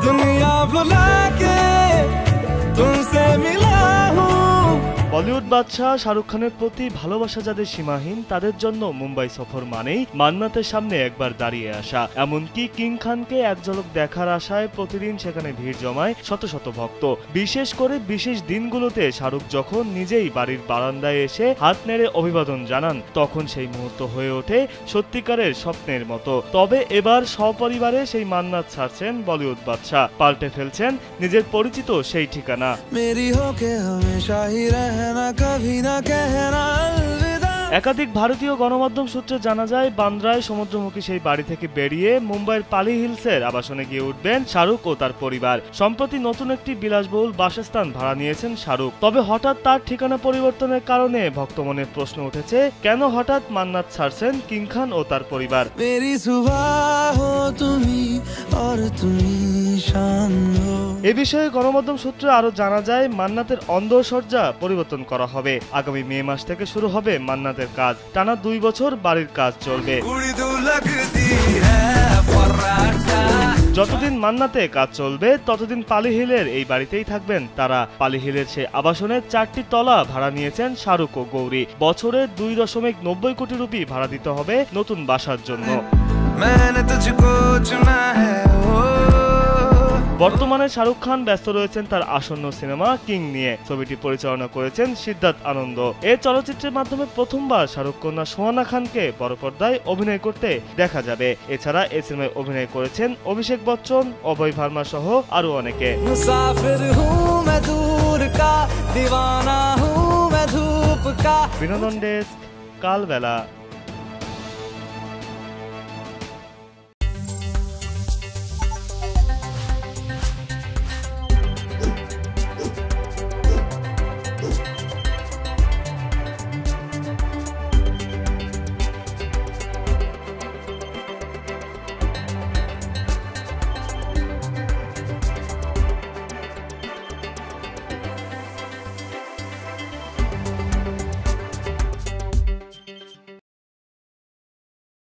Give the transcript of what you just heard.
दुनिया भुला के तुमसे मिला हूँ। বলিউড বাদশাহ শাহরুখ খানের প্রতি ভালোবাসা যাদের সীমাহীন, তাদের জন্য মুম্বাই সফর মানেই মান্নাতের সামনে একবার দাঁড়িয়ে আসা। এমনকি কিং খানকে এক ঝলক দেখার আশায় প্রতিদিন সেখানে ভিড় জমায় শত শত ভক্ত। বিশেষ করে বিশেষ দিনগুলোতে শাহরুখ যখন নিজেই বাড়ির বারান্দায় এসে হাত নেড়ে অভিবাদন জানান, তখন সেই মুহূর্ত হয়ে ওঠে সত্যিকারের স্বপ্নের মতো। তবে এবার সপরিবারে সেই মান্নাত ছাড়ছেন বলিউড বাদশাহ, পাল্টে ফেলছেন নিজের পরিচিত সেই ঠিকানা। একাধিক ভারতীয় গণমাধ্যম সূত্রে জানা যায়, বান্দ্রায় সমুদ্রমুখী সেই বাড়ি থেকে বেরিয়ে মুম্বাইয়ের পালি হিলসের আবাসনে গিয়ে উঠবেন শাহরুখ ও তার পরিবার। সম্প্রতি নতুন একটি বিলাসবহুল বাসস্থান ভাড়া নিয়েছেন শাহরুখ। তবে হঠাৎ তার ঠিকানা পরিবর্তনের কারণে ভক্তমনে প্রশ্ন উঠেছে, কেন হঠাৎ মান্নাত ছাড়ছেন কিং খান ও তার পরিবার। এ বিষয়ে গণমাধ্যম সূত্রে আরো জানা যায়, মান্নাতের অন্দরসজ্জা পরিবর্তন করা হবে। আগামী মে মাস থেকে শুরু হবে মান্নাতের কাজ। টানা 2 বছর বাড়ির কাজ চলবে। যতদিন মান্নাতে কাজ চলবে ততদিন পালি হিলের এই বাড়িতেই থাকবেন তারা। পালি হিলের সে আবাসনে 4টি তলা ভাড়া নিয়েছেন শাহরুখ ও গৌরী। বছরে 2.90 কোটি রুপি ভাড়া দিতে হবে নতুন বাসার জন্য। বর্তমানে শাহরুখ খান ব্যস্ত রয়েছেন তার আসন্ন সিনেমা কিং নিয়ে। ছবিটি পরিচালনা করেছেন সিদ্ধার্থ আনন্দ। এই চলচ্চিত্রের মাধ্যমে প্রথমবার শাহরুখ কন্যা সোহানা খানকে বড় পর্দায় অভিনয় করতে দেখা যাবে। এছাড়া এই সিনেমায় অভিনয় করেছেন অভিষেক বচ্চন, অভয় ভার্মা সহ আরো অনেকে। বিনোদন ডেস্ক, কালবেলা।